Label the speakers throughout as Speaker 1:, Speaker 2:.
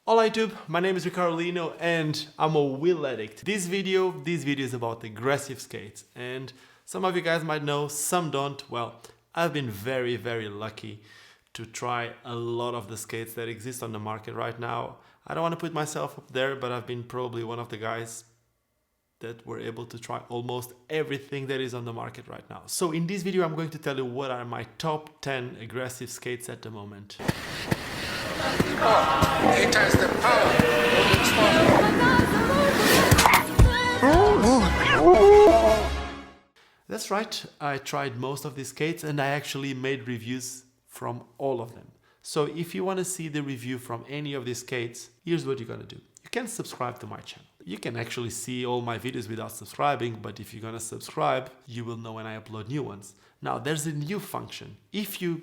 Speaker 1: Hola YouTube, my name is Ricardo Lino and I'm a wheel addict. This video is about aggressive skates, and some of you guys might know, some don't. Well, I've been very lucky to try a lot of the skates that exist on the market right now. I don't want to put myself up there, but I've been probably one of the guys that were able to try almost everything that is on the market right now. So in this video I'm going to tell you what are my top 10 aggressive skates at the moment.
Speaker 2: 8 times the power.
Speaker 1: That's right, I tried most of these skates and I actually made reviews from all of them. So if you want to see the review from any of these skates, here's what you're gonna do. You can subscribe to my channel. You can actually see all my videos without subscribing, but if you're gonna subscribe, you will know when I upload new ones. Now there's a new function. If you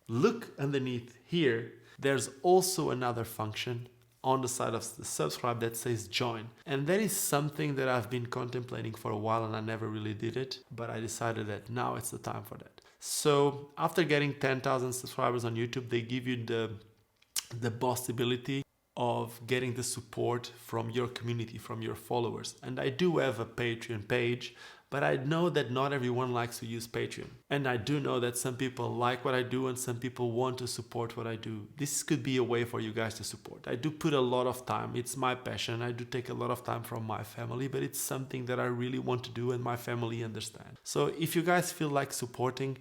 Speaker 1: look underneath here, there's also another function on the side of the subscribe that says join. And that is something that I've been contemplating for a while and I never really did it, but I decided that now it's the time for that. So after getting 10,000 subscribers on YouTube, they give you the possibility of getting the support from your community, from your followers. And I do have a Patreon page, but I know that not everyone likes to use Patreon. And I do know that some people like what I do and some people want to support what I do. This could be a way for you guys to support. I do put a lot of time. It's my passion. I do take a lot of time from my family, but it's something that I really want to do and my family understand. So if you guys feel like supporting,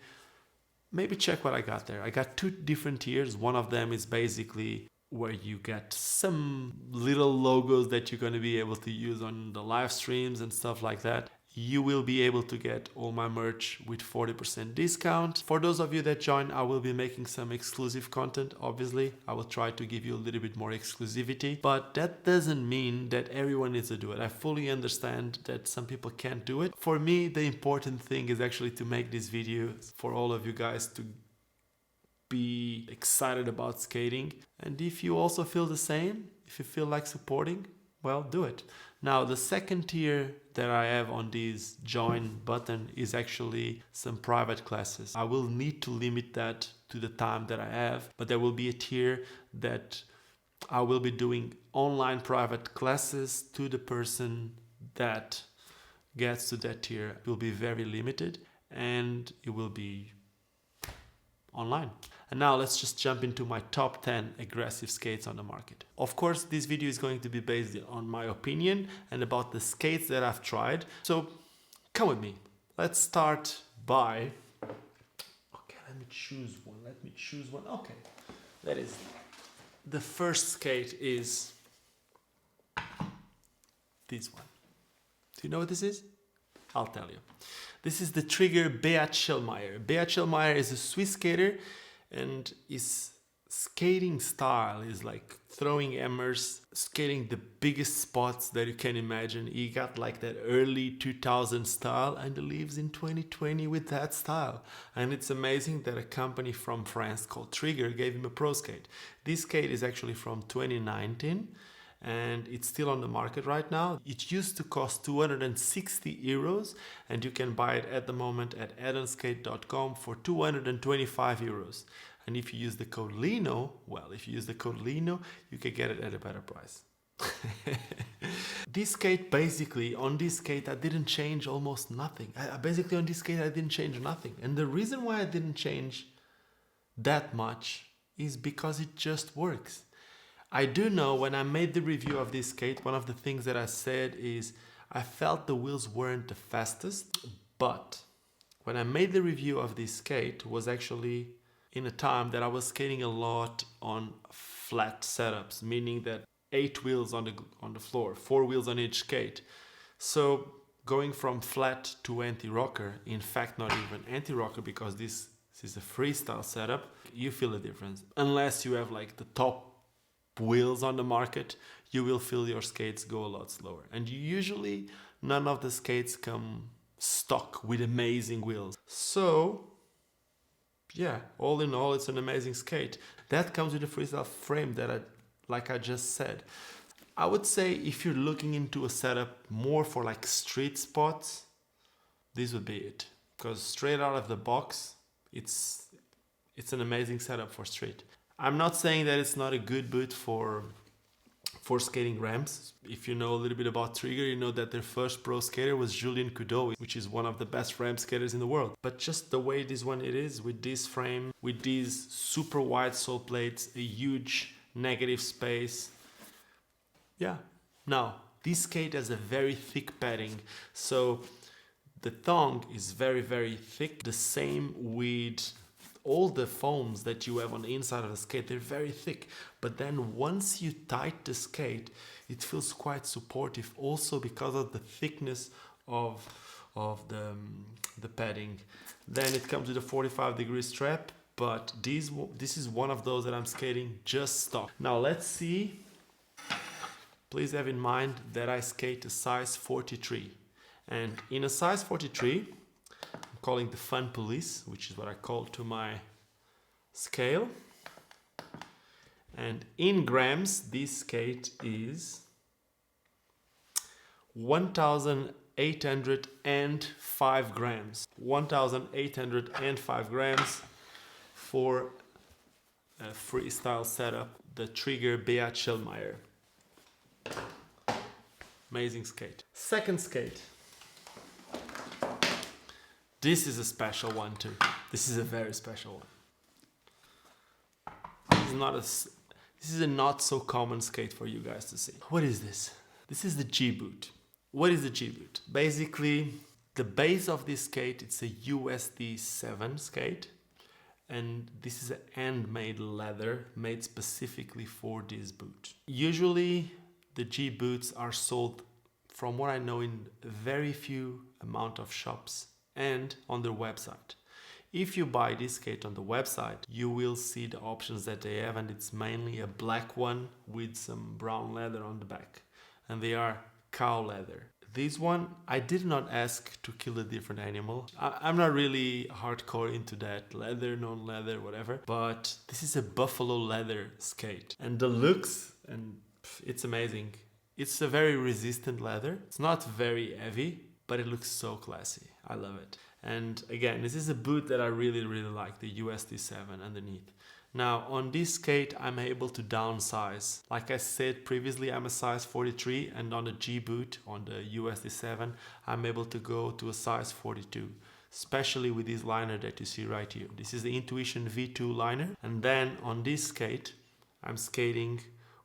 Speaker 1: maybe check what I got there. I got 2 different tiers. One of them is basically where you get some little logos that you're going to be able to use on the live streams and stuff like that. You will be able to get all my merch with 40% discount. For those of you that join, I will be making some exclusive content. Obviously, I will try to give you a little bit more exclusivity, but that doesn't mean that everyone needs to do it. I fully understand that some people can't do it. For me, the important thing is actually to make this video for all of you guys to be excited about skating. And if you also feel the same, if you feel like supporting, well, do it. Now, the second tier that I have on this join button is actually some private classes. I will need to limit that to the time that I have, but there will be a tier that I will be doing online private classes to the person that gets to that tier. It will be very limited and it will be online. And now let's just jump into my top 10 aggressive skates on the market. Of course, this video is going to be based on my opinion and about the skates that I've tried. So come with me. Let's start by... Okay, let me choose one. Okay, that is... The first skate is this one. Do you know what this is? I'll tell you. This is the Trigger Beat Schellmayer. Beat Schellmayer is a Swiss skater, and his skating style is like throwing hammers, skating the biggest spots that you can imagine. He got like that early 2000 style and he lives in 2020 with that style. And it's amazing that a company from France called Trigger gave him a pro skate. This skate is actually from 2019. And it's still on the market right now. It used to cost 260 euros and you can buy it at the moment at addonskate.com for 225 euros. And if you use the code LINO, you can get it at a better price. This skate, basically, on this skate I didn't change almost nothing. Basically on this skate I didn't change nothing. And the reason why I didn't change that much is because it just works. I do know when I made the review of this skate, one of the things that I said is I felt the wheels weren't the fastest, but when I made the review of this skate was actually in a time that I was skating a lot on flat setups, meaning that 8 wheels on the floor, 4 wheels on each skate. So going from flat to anti-rocker, in fact not even anti-rocker because this is a freestyle setup, you feel the difference. Unless you have like the top wheels on the market, you will feel your skates go a lot slower. And usually none of the skates come stock with amazing wheels. So yeah, all in all, it's an amazing skate. That comes with a freestyle frame that like I just said. I would say if you're looking into a setup more for like street spots, this would be it. Because straight out of the box, it's an amazing setup for street. I'm not saying that it's not a good boot for for skating ramps. If you know a little bit about Trigger, you know that their first pro skater was Julien Coudeau, which is one of the best ramp skaters in the world. But just the way this one it is, with this frame, with these super wide sole plates, a huge negative space. Yeah. Now, this skate has a very thick padding, so the thong is very, very thick. The same with all the foams that you have on the inside of the skate, they're very thick. But then once you tighten the skate, it feels quite supportive also because of the thickness of the padding. Then it comes with a 45-degree strap, but this is one of those that I'm skating just stock. Now let's see. Please have in mind that I skate a size 43. And in a size 43, I'm calling the Fun Police, which is what I call to my scale. And in grams, this skate is 1,805 grams. 1,805 grams for a freestyle setup, the Trigger Beat Schellmeier. Amazing skate. Second skate. This is a special one too. This is a very special one. This is a not so common skate for you guys to see. What is this? This is the G-boot. What is the G-boot? Basically, the base of this skate, it's a USD7 skate. And this is a handmade leather made specifically for this boot. Usually, the G-boots are sold, from what I know, in a very few amount of shops and on their website. If you buy this skate on the website, you will see the options that they have, and it's mainly a black one with some brown leather on the back, and they are cow leather. This one, I did not ask to kill a different animal. I'm not really hardcore into that, leather, non-leather, whatever, but this is a buffalo leather skate, and the looks, and it's amazing. It's a very resistant leather. It's not very heavy, but it looks so classy. I love it. And again, this is a boot that I really, really like, the USD7 underneath. Now, on this skate, I'm able to downsize. Like I said previously, I'm a size 43, and on the G-boot, on the USD7, I'm able to go to a size 42, especially with this liner that you see right here. This is the Intuition V2 liner. And then on this skate, I'm skating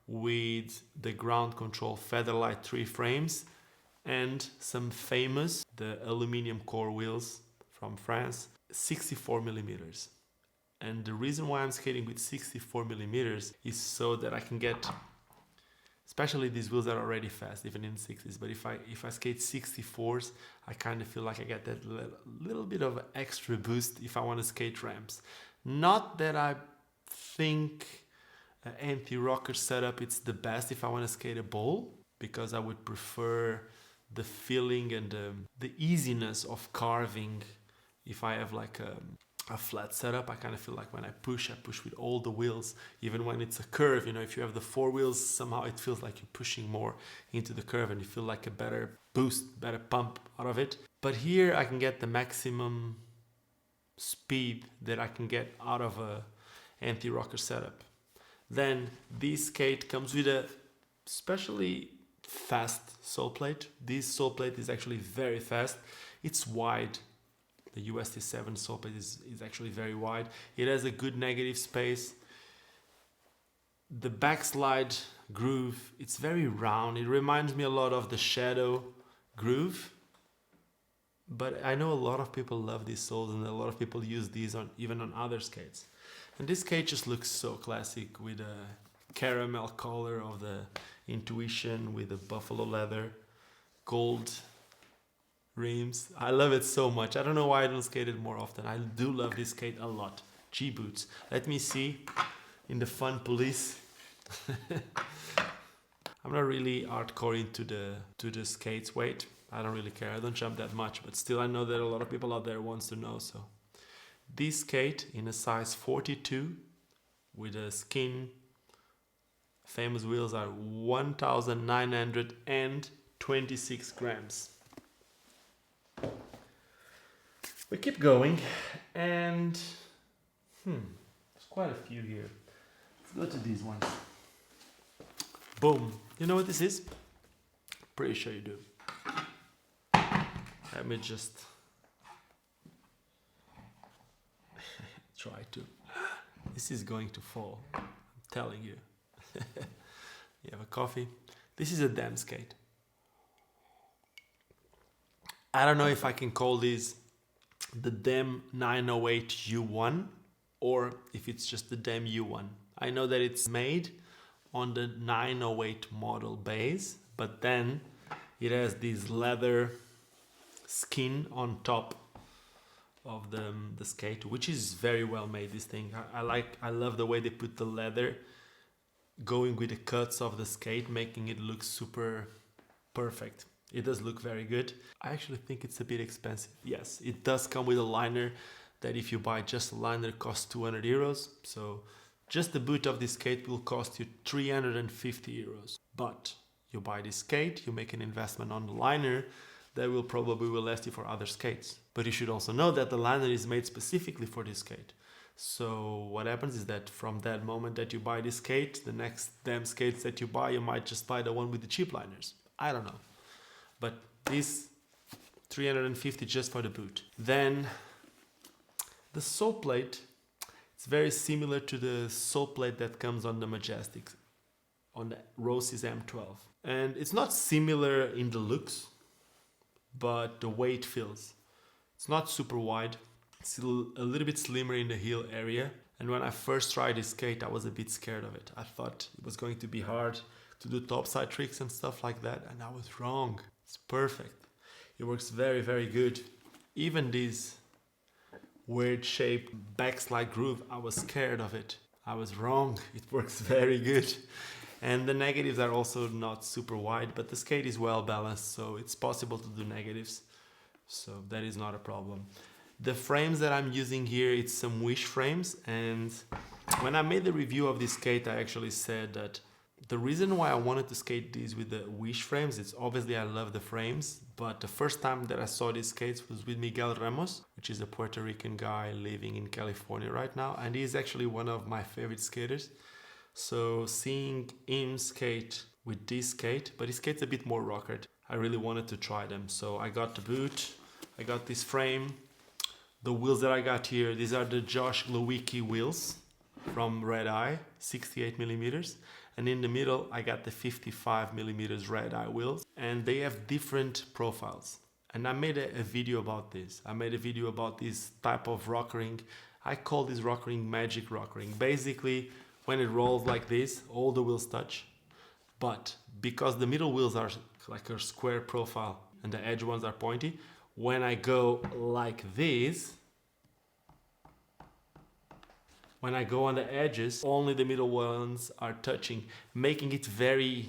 Speaker 1: with the Ground Control Featherlight 3 frames and some famous, the aluminum core wheels from France, 64 millimeters. And the reason why I'm skating with 64 millimeters is so that I can get, especially these wheels are already fast, even in 60s, but if I skate 64s, I kind of feel like I get that little bit of extra boost if I want to skate ramps. Not that I think anti-rocker setup it's the best if I want to skate a bowl, because I would prefer the feeling and the easiness of carving. If I have like a flat setup, I kind of feel like when I push with all the wheels, even when it's a curve. You know, if you have the four wheels, somehow it feels like you're pushing more into the curve and you feel like a better boost, better pump out of it. But here I can get the maximum speed that I can get out of a anti-rocker setup. Then this skate comes with a especially fast sole plate. This sole plate is actually very fast. It's wide. The USD7 sole plate is actually very wide. It has a good negative space. The backslide groove, it's very round. It reminds me a lot of the Shadow groove. But I know a lot of people love these soles, and a lot of people use these even on other skates. And this skate just looks so classic with a caramel color of the Intuition with the buffalo leather, gold rims. I love it so much. I don't know why I don't skate it more often. I do love this skate a lot. G-boots. Let me see in the Fun Police. I'm not really hardcore into the skates. Wait, I don't really care. I don't jump that much, but still I know that a lot of people out there wants to know. So this skate in a size 42 with a skin famous wheels are 1,926 grams. We keep going, and there's quite a few here. Let's go to these ones. Boom. You know what this is? Pretty sure you do. Let me just try to. This is going to fall. I'm telling you. You have a coffee. This is a Dem skate. I don't know if I can call this the Dem 908 U1 or if it's just the Dem U1. I know that it's made on the 908 model base, but then it has this leather skin on top of the skate, which is very well made. This thing I love the way they put the leather going with the cuts of the skate, making it look super perfect. It does look very good. I actually think it's a bit expensive. Yes, it does come with a liner that if you buy just a liner costs 200 euros. So just the boot of this skate will cost you 350 euros. But you buy this skate, you make an investment on the liner that will probably last you for other skates. But you should also know that the liner is made specifically for this skate. So what happens is that from that moment that you buy this skate, the next Dem skates that you buy, you might just buy the one with the cheap liners. I don't know. But this 350 just for the boot. Then the sole plate, it's very similar to the sole plate that comes on the Majestic, on the Rossis M12. And it's not similar in the looks, but the way it feels. It's not super wide. It's a little bit slimmer in the heel area. And when I first tried this skate, I was a bit scared of it. I thought it was going to be hard to do topside tricks and stuff like that. And I was wrong. It's perfect. It works very, very good. Even this weird shape backslide groove, I was scared of it. I was wrong. It works very good. And the negatives are also not super wide, but the skate is well balanced, so it's possible to do negatives. So that is not a problem. The frames that I'm using here, it's some Wish frames. And when I made the review of this skate, I actually said that the reason why I wanted to skate these with the Wish frames is obviously I love the frames, but the first time that I saw these skates was with Miguel Ramos, which is a Puerto Rican guy living in California right now, and he's actually one of my favorite skaters. So seeing him skate with this skate, but his skate's a bit more rockered, I really wanted to try them. So I got the boot, I got this frame, the wheels that I got here, these are the Josh Glowicki wheels from Red Eye, 68 millimeters. And in the middle, I got the 55 millimeters Red Eye wheels, and they have different profiles. And I made a video about this. I made a video about this type of rockering. I call this rockering magic rockering. Basically, when it rolls like this, all the wheels touch. But because the middle wheels are like a square profile and the edge ones are pointy, when I go like this, when I go on the edges, only the middle ones are touching, making it very,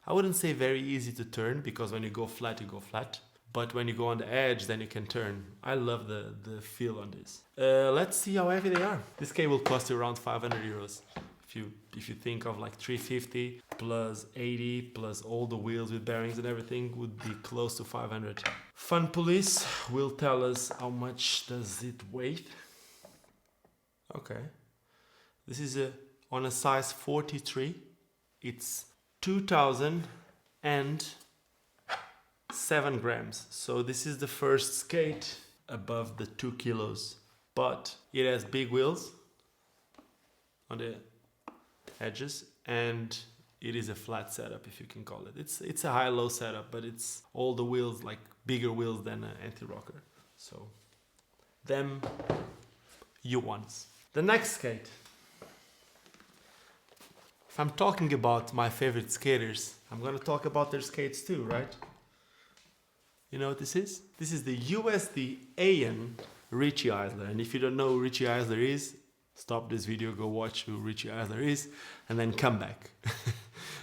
Speaker 1: I wouldn't say very easy to turn, because when you go flat, you go flat. But when you go on the edge, then you can turn. I love the feel on this. Let's see how heavy they are. This skate will cost you around 500 euros. If you think of like 350 plus 80 plus all the wheels with bearings and everything, would be close to 500. Fun Police will tell us how much does it weigh. Okay, this is on a size 43. It's 2007 grams. So this is the first skate above the 2 kilos, but it has big wheels on the edges, and it is a flat setup, if you can call it. It's a high-low setup, but it's all the wheels, like bigger wheels than an anti-rocker. So them U1s. The next skate. If I'm talking about my favorite skaters, I'm gonna talk about their skates too, right? You know what this is? This is the USD AN Richie Eisler. And if you don't know who Richie Eisler is, stop this video, go watch who Richie Eisler is, and then come back.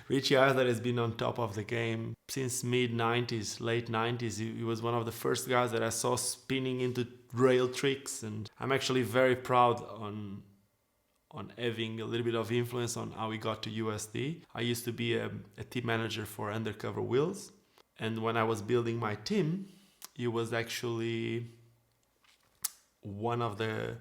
Speaker 1: Richie Eisler has been on top of the game since mid-90s, late 90s. He was one of the first guys that I saw spinning into rail tricks, and I'm actually very proud on having a little bit of influence on how he got to USD. I used to be a team manager for Undercover Wheels, and when I was building my team, he was actually one of the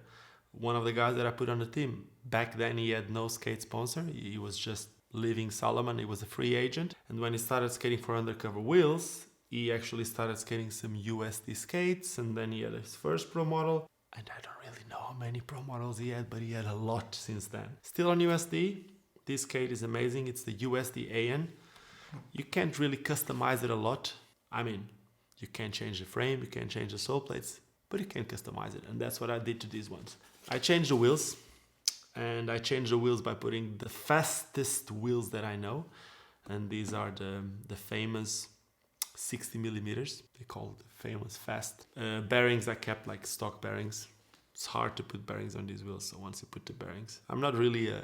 Speaker 1: guys that I put on the team. Back then he had no skate sponsor. He was just leaving Salomon. He was a free agent. And when he started skating for Undercover Wheels, he actually started skating some USD skates, and then he had his first pro model. And I don't really know how many pro models he had, but he had a lot since then. Still on USD, this skate is amazing. It's the USD AN. You can't really customize it a lot. I mean, you can't change the frame, you can't change the sole plates, but you can customize it. And that's what I did to these ones. I changed the wheels, and I changed the wheels by putting the fastest wheels that I know. And these are the famous 60 millimeters. They call it famous fast. Bearings, I kept like stock bearings. It's hard to put bearings on these wheels, so once you put the bearings, I'm not really a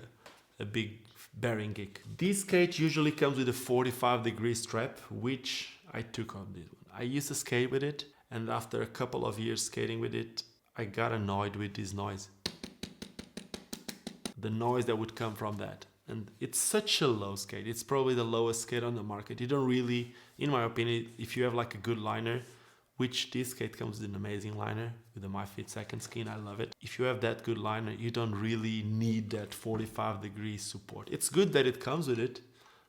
Speaker 1: big bearing geek. This skate usually comes with a 45-degree strap, which I took on this one. I used to skate with it, and after a couple of years skating with it, I got annoyed with this noise. The noise that would come from that. And it's such a low skate. It's probably the lowest skate on the market. You don't really, in my opinion, if you have like a good liner, which this skate comes with an amazing liner with the MyFit second skin, I love it. If you have that good liner, you don't really need that 45-degree support. It's good that it comes with it,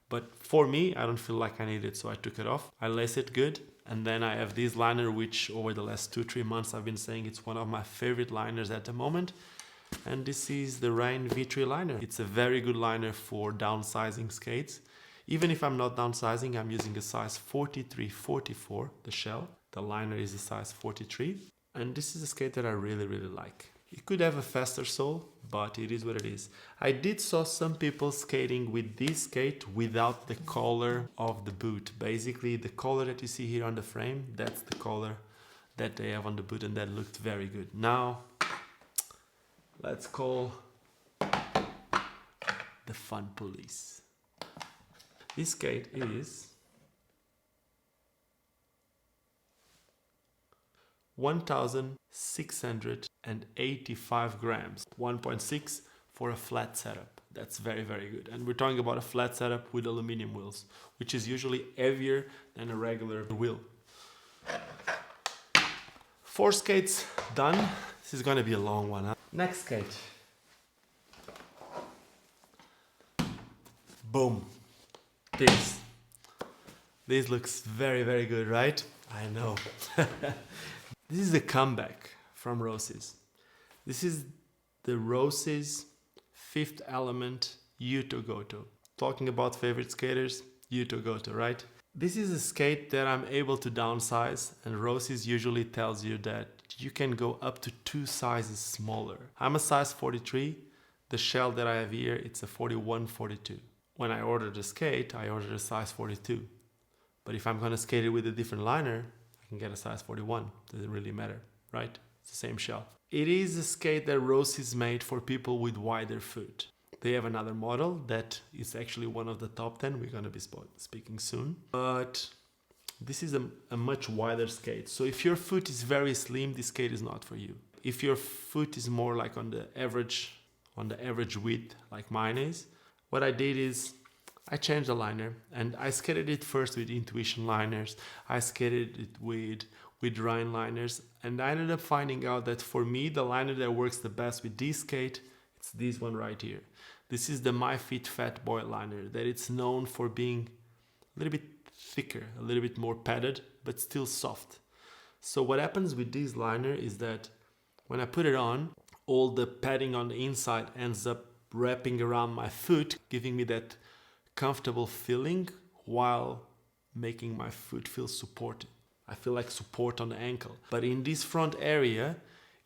Speaker 1: but for me, I don't feel like I need it, so I took it off. I lace it good, and then I have this liner, which over the last 2-3 months I've been saying it's one of my favorite liners at the moment. And this is the Rhein V3 liner. It's a very good liner for downsizing skates. Even if I'm not downsizing, I'm using a size 43-44, the shell. The liner is a size 43. And this is a skate that I really, really like. It could have a faster sole, but it is what it is. I did saw some people skating with this skate without the collar of the boot. Basically, the collar that you see here on the frame, that's the collar that they have on the boot, and that looked very good. Now, let's call the fun police. This skate is 1,685 grams, 1.6 for a flat setup. That's very, very good. And we're talking about a flat setup with aluminum wheels, which is usually heavier than a regular wheel. 4 skates done. This is gonna be a long one, huh? Next skate. Boom. This looks very, very good, right? I know. This is a comeback from Rossis. This is the Rossis Fifth Element Yuto Goto. Talking about favorite skaters, Yuto Goto, right? This is a skate that I'm able to downsize, and Rossis usually tells you that you can go up to 2 sizes smaller. I'm a size 43. The shell that I have here, it's a 41-42. When I ordered the skate, I ordered a size 42. But if I'm gonna skate it with a different liner, I can get a size 41. Doesn't really matter, right? It's the same shell. It is a skate that Rossis made for people with wider foot. They have another model that is actually one of the top 10. We're gonna be speaking soon. But this is a much wider skate. So if your foot is very slim, this skate is not for you. If your foot is more like on the average width, like mine is, what I did is I changed the liner, and I skated it first with Intuition liners. I skated it with Rhein liners, and I ended up finding out that for me, the liner that works the best with this skate, it's this one right here. This is the MyFit Fat Boy liner, that it's known for being a little bit thicker, a little bit more padded, but still soft. So what happens with this liner is that when I put it on, all the padding on the inside ends up wrapping around my foot, giving me that comfortable feeling while making my foot feel supported. I feel like support on the ankle. But in this front area,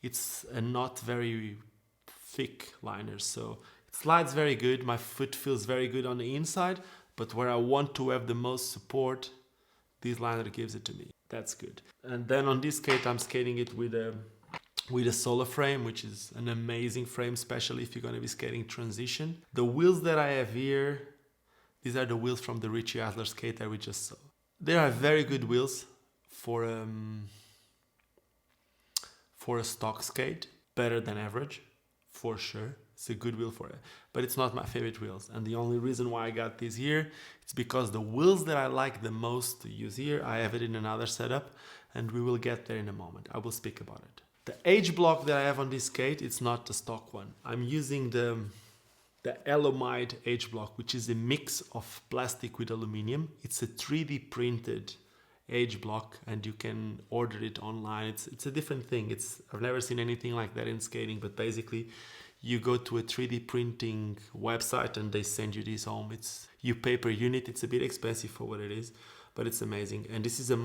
Speaker 1: it's a not very thick liner, so it slides very good. My foot feels very good on the inside, but where I want to have the most support, this liner gives it to me. That's good. And then on this skate, I'm skating it with a Solar frame, which is an amazing frame, especially if you're going to be skating transition. The wheels that I have here, these are the wheels from the Richie Adler skate that we just saw. They are very good wheels for a stock skate, better than average, for sure. It's a good wheel for it, but it's not my favorite wheels. And the only reason why I got these here, it's because the wheels that I like the most to use here, I have it in another setup, and we will get there in a moment. I will speak about it. The H block that I have on this skate, it's not the stock one. I'm using the the Elomide H block, which is a mix of plastic with aluminum. It's a 3D printed H block, and you can order it online. It's a different thing. I've never seen anything like that in skating, but basically you go to a 3D printing website and they send you this home. You pay per unit. It's a bit expensive for what it is, but it's amazing. And this is a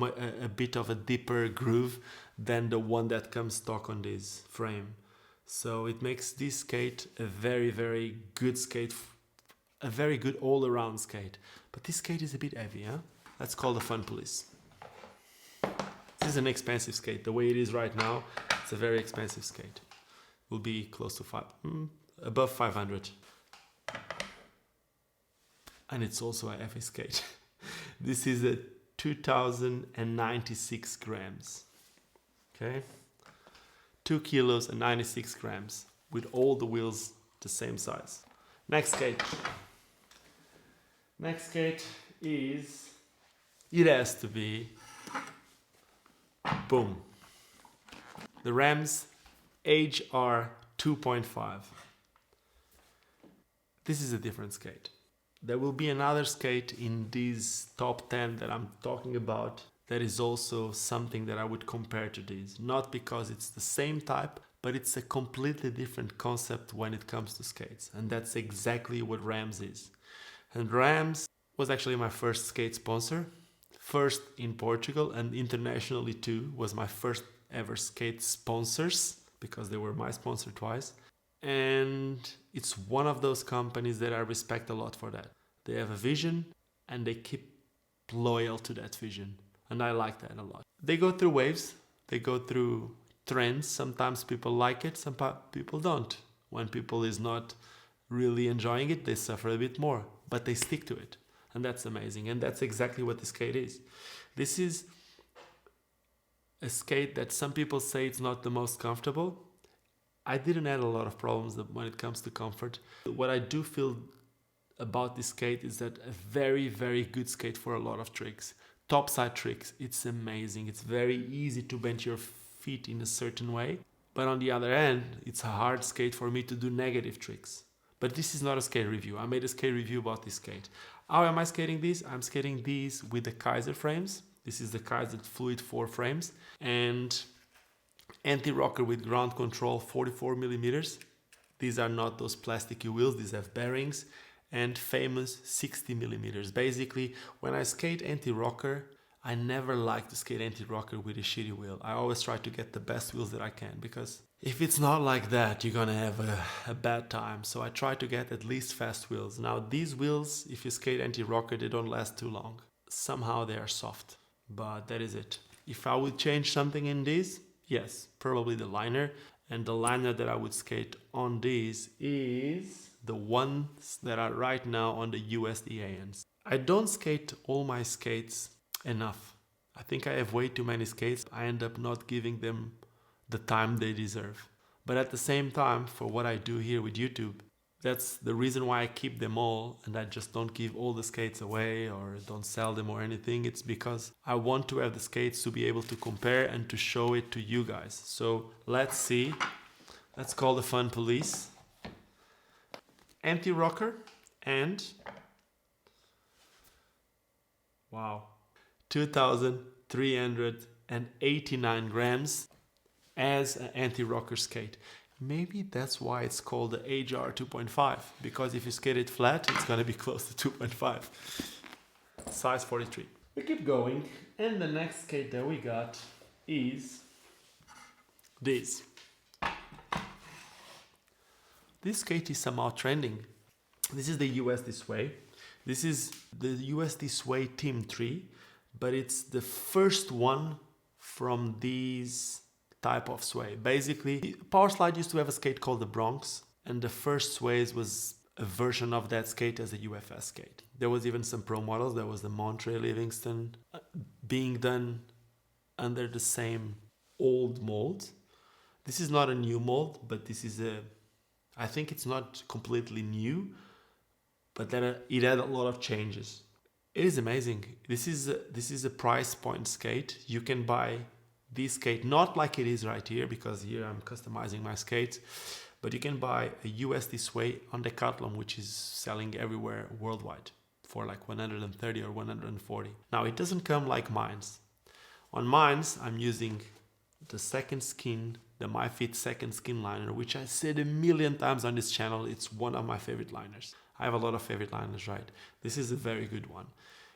Speaker 1: bit of a deeper groove than the one that comes stock on this frame. So it makes this skate a very, very good skate, a very good all-around skate. But this skate is a bit heavy, huh? That's called the Fun Police. This is an expensive skate. The way it is right now, it's a very expensive skate. Will be close to above 500. And it's also a heavy skate. This is a 2096 grams. Okay. 2 kilos and 96 grams with all the wheels the same size. Next skate. Next skate is, it has to be, boom, the Rams HR 2.5. This is a different skate. There will be another skate in this top 10 that I'm talking about that is also something that I would compare to this. Not because it's the same type, but it's a completely different concept when it comes to skates. And that's exactly what Rams is. And Rams was actually my first skate sponsor. First in Portugal, and internationally too, was my first ever skate sponsors, because they were my sponsor twice. And it's one of those companies that I respect a lot for that. They have a vision and they keep loyal to that vision. And I like that a lot. They go through waves, they go through trends. Sometimes people like it, some people don't. When people is not really enjoying it, they suffer a bit more, but they stick to it. And that's amazing. And that's exactly what the skate is. This is a skate that some people say it's not the most comfortable. I didn't have a lot of problems when it comes to comfort. What I do feel about this skate is that a very, very good skate for a lot of tricks. Topside tricks, it's amazing. It's very easy to bend your feet in a certain way. But on the other hand, it's a hard skate for me to do negative tricks. But this is not a skate review. I made a skate review about this skate. How am I skating this? I'm skating these with the Kaiser frames. This is the Kaiser Fluid 4 frames. And anti-rocker with ground control 44 millimeters. These are not those plasticky wheels. These have bearings. And famous 60 millimeters. Basically, when I skate anti-rocker, I never like to skate anti-rocker with a shitty wheel. I always try to get the best wheels that I can, because if it's not like that, you're gonna have a bad time. So I try to get at least fast wheels. Now these wheels, if you skate anti-rocker, they don't last too long. Somehow they are soft, but that is it. If I would change something in these, yes, probably the liner. And the liner that I would skate on these is the ones that are right now on the USDANs. I don't skate all my skates enough. I think I have way too many skates. I end up not giving them the time they deserve. But at the same time, for what I do here with YouTube, that's the reason why I keep them all and I just don't give all the skates away or don't sell them or anything. It's because I want to have the skates to be able to compare and to show it to you guys. So let's see. Let's call the Fun Police. Anti-rocker and wow, 2,389 grams as an anti-rocker skate. Maybe that's why it's called the HR 2.5, because if you skate it flat, it's gonna be close to 2.5. Size 43. We keep going, and the next skate that we got is this. This skate is somehow trending. This is the US This Way. This is the US This Way Team 3, but it's the first one from these type of sway. Basically, Powerslide used to have a skate called the Bronx, and the first sways was a version of that skate as a UFS skate. There was even some pro models. There was the Montre Livingston being done under the same old mold. This is not a new mold, but this is I think it's not completely new, but then it had a lot of changes. It is amazing. This is a price point skate. You can buy this skate not like it is right here, because here I'm customizing my skates, But you can buy a USD Sway on Decathlon, which is selling everywhere worldwide for like 130 or 140. Now it doesn't come like mine's. On mine's, I'm using the Second Skin, the MyFit Second Skin liner, which I said a million times on this channel. It's one of my favorite liners. I have a lot of favorite liners, right? This is a very good one.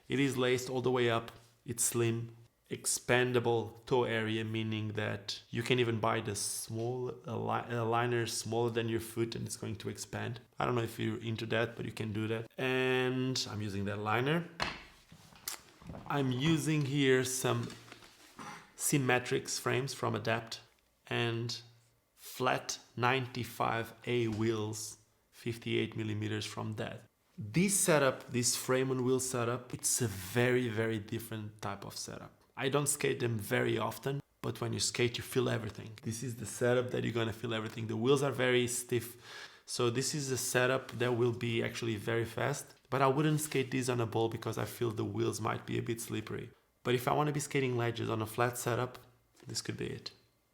Speaker 1: It is laced all the way up. It's slim, expandable toe area, meaning that you can even buy the small liner smaller than your foot and it's going to expand. I don't know if you're into that, but you can do that. And I'm using that liner. I'm using here some Symmetrics frames from Adapt and flat 95A wheels, 58 millimeters from that. This setup, this frame and wheel setup, it's a very, very different type of setup. I don't skate them very often, but when you skate, you feel everything. This is the setup that you're gonna feel everything. The wheels are very stiff. So this is a setup that will be actually very fast, but I wouldn't skate this on a bowl because I feel the wheels might be a bit slippery. But if I want to be skating ledges on a flat setup, this could be it,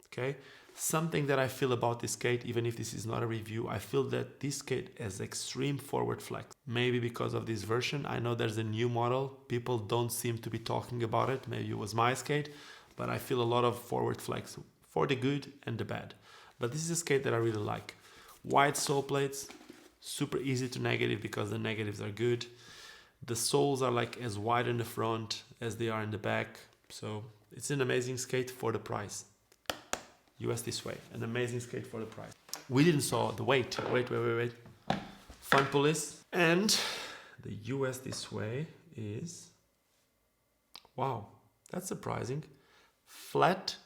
Speaker 1: okay? Something that I feel about this skate, even if this is not a review, I feel that this skate has extreme forward flex. Maybe because of this version. I know there's a new model. People don't seem to be talking about it. Maybe it was my skate, but I feel a lot of forward flex for the good and the bad. But this is a skate that I really like. Wide sole plates, super easy to negative because the negatives are good. The soles are like as wide in the front as they are in the back. So it's an amazing skate for the price. USD Sway, an amazing skate for the price. We didn't saw the weight. Wait. Fun Police. And the USD Sway is, wow, that's surprising. Flat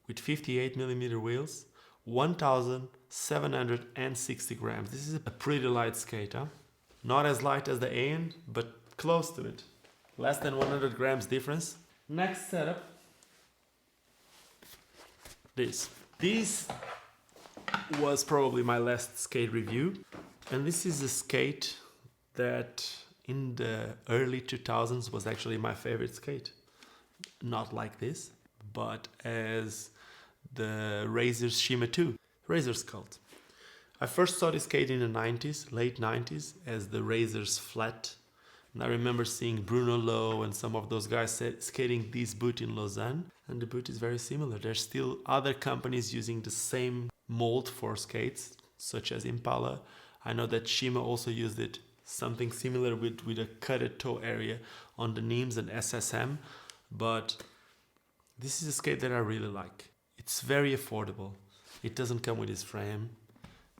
Speaker 1: with 58 millimeter wheels, 1,760 grams. This is a pretty light skate, huh? Not as light as the AN, but close to it. Less than 100 grams difference. Next setup. This was probably my last skate review. And this is a skate that in the early 2000s was actually my favorite skate. Not like this, but as the Razor's Shima 2, Razor's Cult. I first saw this skate in the 90s, late 90s, as the Razor's Flat. And I remember seeing Bruno Lowe and some of those guys skating this boot in Lausanne. And the boot is very similar. There's still other companies using the same mold for skates, such as Impala. I know that Shima also used it, something similar with a cutted toe area on the Nims and SSM. But this is a skate that I really like. It's very affordable. It doesn't come with this frame.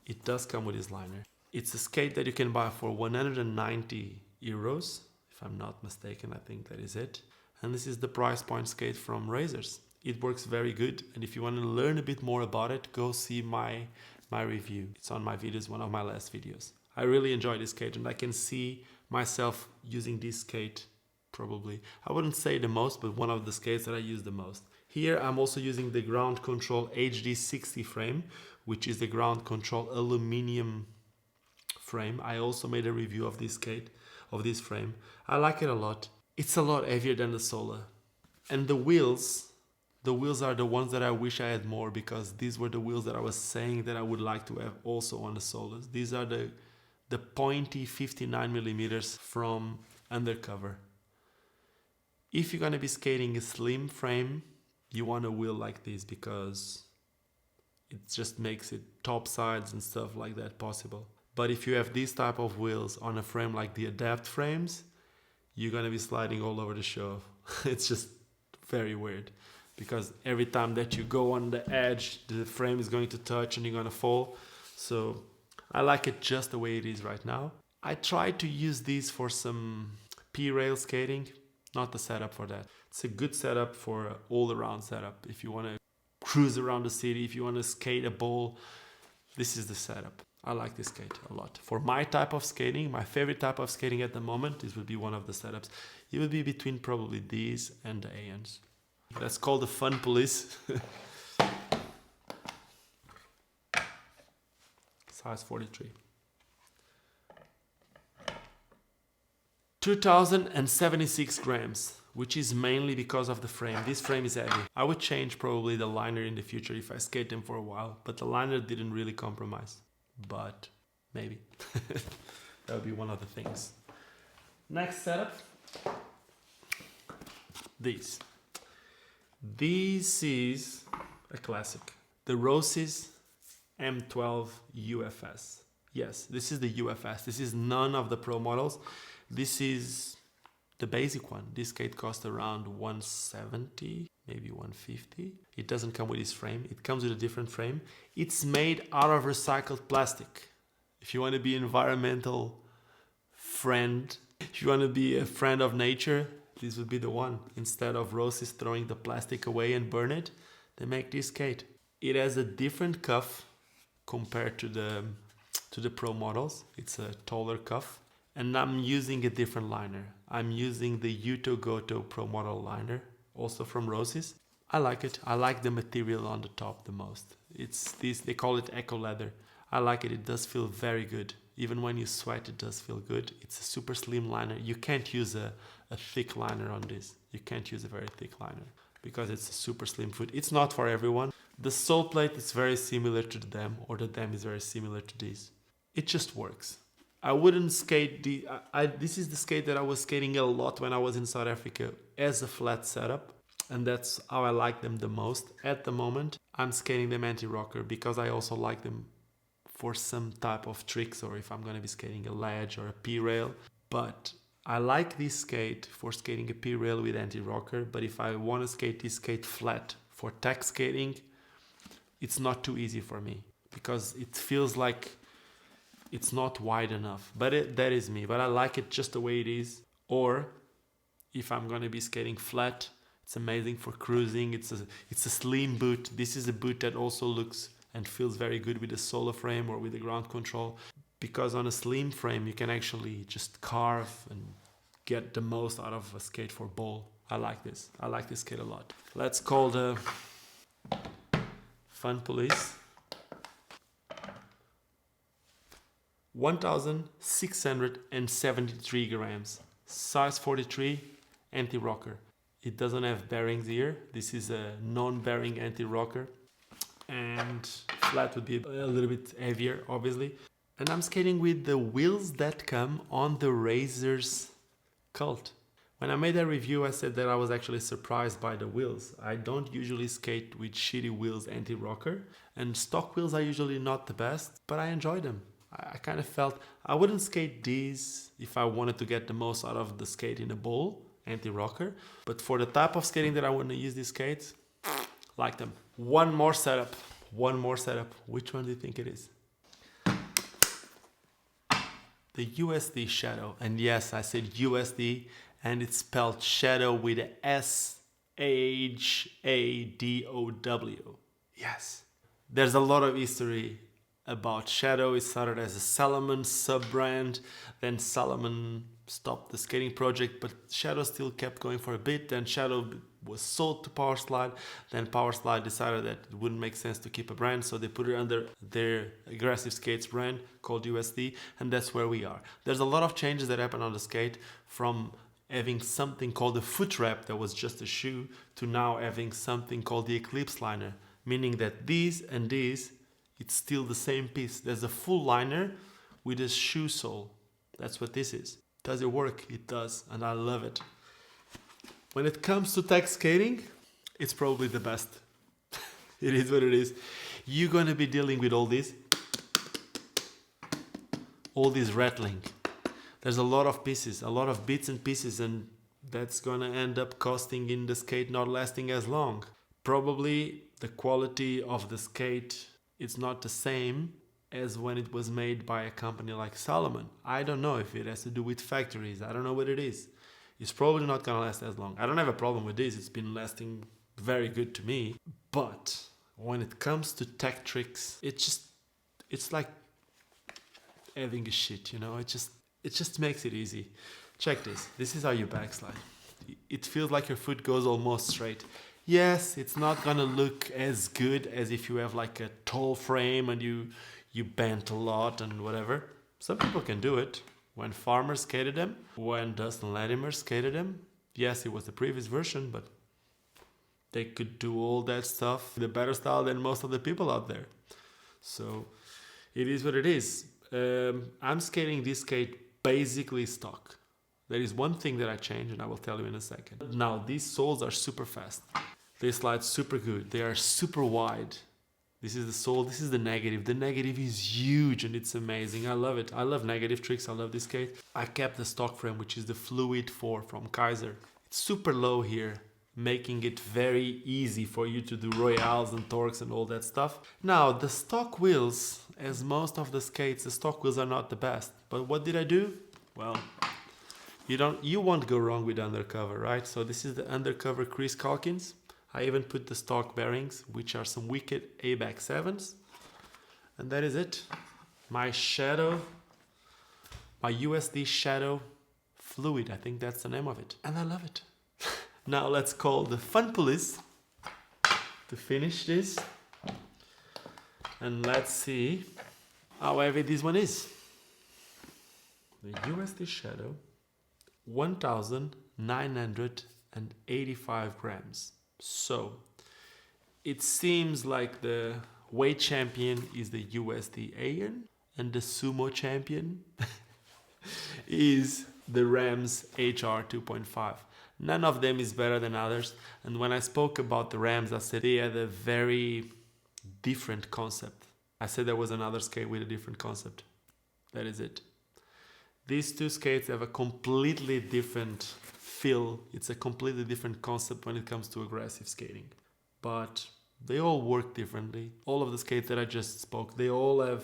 Speaker 1: It does come with this liner. It's a skate that you can buy for 190 euros, if I'm not mistaken. I think that is it. And this is the price point skate from Razors. It works very good, and if you want to learn a bit more about it, go see my review. It's on my videos, one of my last videos. I really enjoy this skate, and I can see myself using this skate probably. I wouldn't say the most, but one of the skates that I use the most. Here I'm also using the Ground Control HD60 frame, which is the Ground Control aluminum frame. I also made a review of this skate, of this frame. I like it a lot. It's a lot heavier than the Sola. And the wheels are the ones that I wish I had more, because these were the wheels that I was saying that I would like to have also on the Solas. These are the pointy 59 millimeters from Undercover. If you're gonna be skating a slim frame, you want a wheel like this, because it just makes it top sides and stuff like that possible. But if you have these type of wheels on a frame like the Adapt frames, you're gonna be sliding all over the show. It's just very weird, because every time that you go on the edge, the frame is going to touch and you're gonna fall. So I like it just the way it is right now. I tried to use these for some P-rail skating, not the setup for that. It's a good setup for an all-around setup. If you want to cruise around the city, if you want to skate a bowl, this is the setup. I like this skate a lot. For my type of skating, my favorite type of skating at the moment, this would be one of the setups. It would be between probably these and the ANs. That's called the Fun Police. Size 43. 2,076 grams. which is mainly because of the frame. This frame is heavy. I would change probably the liner in the future if I skate them for a while, but the liner didn't really compromise. But maybe. That would be one of the things. Next setup. This is a classic. The Rosys M12 UFS. Yes, this is the UFS. This is none of the Pro models. This is the basic one. This skate costs around 170, maybe 150. It doesn't come with this frame. It comes with a different frame. It's made out of recycled plastic. If you want to be environmental friend, if you want to be a friend of nature, this would be the one. Instead of Rosys throwing the plastic away and burn it, they make this skate. It has a different cuff compared to the Pro models. It's a taller cuff. And I'm using a different liner. I'm using the Yuto Goto Pro model liner, also from Rosys. I like it. I like the material on the top the most. It's this, they call it Eco Leather. I like it. It does feel very good. Even when you sweat, it does feel good. It's a super slim liner. You can't use a thick liner on this. You can't use a very thick liner because it's a super slim foot. It's not for everyone. The sole plate is very similar to the Dem, or the Dem is very similar to this. It just works. I wouldn't skate this is the skate that I was skating a lot when I was in South Africa as a flat setup, and that's how I like them the most. At the moment, I'm skating them anti-rocker because I also like them for some type of tricks, or if I'm going to be skating a ledge or a P-rail. But I like this skate for skating a P-rail with anti-rocker, but if I want to skate this skate flat for tech skating, it's not too easy for me because it feels like it's not wide enough. But that is me. But I like it just the way it is. Or if I'm going to be skating flat, it's amazing for cruising. It's a slim boot. This is a boot that also looks and feels very good with the solo frame or with the ground control. Because on a slim frame, you can actually just carve and get the most out of a skate for bowl. I like this. I like this skate a lot. Let's call the Fun Police. 1,673 grams, size 43, anti-rocker. It doesn't have bearings here. This is a non-bearing anti-rocker, and flat would be a little bit heavier, obviously. And I'm skating with the wheels that come on the Razors Cult. When I made that review, I said that I was actually surprised by the wheels. I don't usually skate with shitty wheels anti-rocker, and stock wheels are usually not the best, but I enjoy them. I kind of felt I wouldn't skate these if I wanted to get the most out of the skate in a bowl, anti-rocker. But for the type of skating that I want to use these skates, like them. One more setup. Which one do you think it is? The USD Shadow. And yes, I said USD, and it's spelled Shadow with a S-H-A-D-O-W. Yes. There's a lot of history about Shadow. It started as a Salomon sub-brand, then Salomon stopped the skating project, but Shadow still kept going for a bit. Then Shadow was sold to Powerslide. Then Powerslide decided that it wouldn't make sense to keep a brand, so they put it under their Aggressive Skates brand called USD, and that's where we are. There's a lot of changes that happen on the skate, from having something called the foot wrap that was just a shoe to now having something called the Eclipse liner, meaning that these and these, it's still the same piece. There's a full liner with a shoe sole. That's what this is. Does it work? It does, and I love it. When it comes to tech skating, it's probably the best. It is what it is. You're going to be dealing with all this rattling. There's a lot of pieces, a lot of bits and pieces, and that's going to end up costing in the skate not lasting as long. Probably the quality of the skate, it's not the same as when it was made by a company like Salomon. I don't know if it has to do with factories. I don't know what it is. It's probably not going to last as long. I don't have a problem with this. It's been lasting very good to me. But when it comes to tech tricks, it's like having a shit, you know? It just makes it easy. Check this. This is how you backslide. It feels like your foot goes almost straight. Yes, it's not gonna look as good as if you have like a tall frame and you bent a lot and whatever. Some people can do it. When Farmer skated them, when Dustin Latimer skated them, Yes, it was the previous version, but they could do all that stuff in a better style than most of the people out there. So it is what it is. I'm skating this skate basically stock. There is one thing that I changed, and I will tell you in a second. Now, these soles are super fast. They slide super good. They are super wide. This is the sole, this is the negative. The negative is huge and it's amazing. I love it. I love negative tricks. I love this skate. I kept the stock frame, which is the Fluid 4 from Kaiser. It's super low here, making it very easy for you to do royales and torques and all that stuff. Now, the stock wheels, as most of the skates, the stock wheels are not the best. But what did I do? Well, you won't go wrong with undercover, right? So this is the undercover Chris Calkins. I even put the stock bearings, which are some wicked ABAC 7s. And that is it. My Shadow, my USD Shadow Fluid, I think that's the name of it. And I love it. Now let's call the Fun Police to finish this. And let's see how heavy this one is. The USD Shadow, 1,985 grams. So it seems like the weight champion is the USD Iron and the sumo champion is the Rams HR 2.5. None of them is better than others. And when I spoke about the Rams, I said they had a very different concept. I said there was another skate with a different concept. That is it. These two skates have a completely different feel. It's a completely different concept when it comes to aggressive skating. But they all work differently. All of the skates that I just spoke, they all have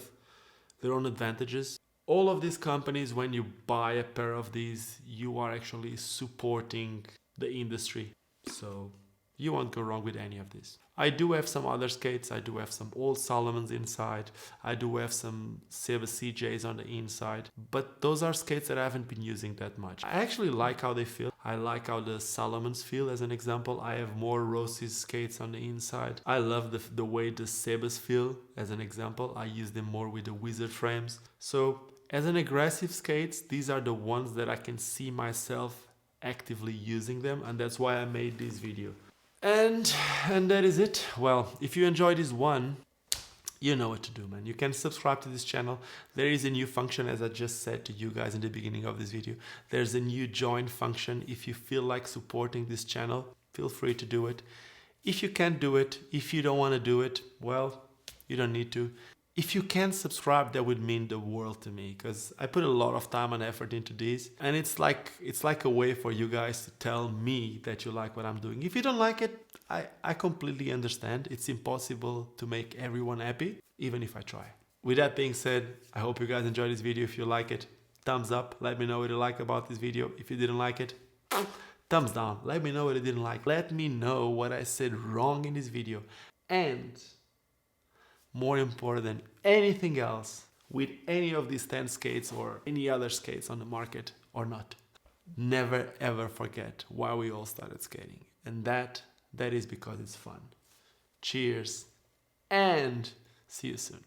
Speaker 1: their own advantages. All of these companies, when you buy a pair of these, you are actually supporting the industry. So you won't go wrong with any of this. I do have some other skates. I do have some old Salomons inside. I do have some Seba CJs on the inside. But those are skates that I haven't been using that much. I actually like how they feel. I like how the Salomons feel, as an example. I have more Rossi's skates on the inside. I love the way the Sebas feel, as an example. I use them more with the Wizard frames. So as an aggressive skates, these are the ones that I can see myself actively using them. And that's why I made this video. And that is it. Well, if you enjoyed this one, you know what to do, man. You can subscribe to this channel. There is a new function, as I just said to you guys in the beginning of this video. There's a new join function. If you feel like supporting this channel, feel free to do it. If you can't do it, if you don't want to do it, well, you don't need to. If you can subscribe, that would mean the world to me, because I put a lot of time and effort into this, and it's like a way for you guys to tell me that you like what I'm doing. If you don't like it, I completely understand. It's impossible to make everyone happy, even if I try. With that being said, I hope you guys enjoyed this video. If you like it, thumbs up. Let me know what you like about this video. If you didn't like it, thumbs down. Let me know what you didn't like. Let me know what I said wrong in this video. And more important than anything else, with any of these 10 skates or any other skates on the market or not, never ever forget why we all started skating. And that is because it's fun. Cheers and see you soon.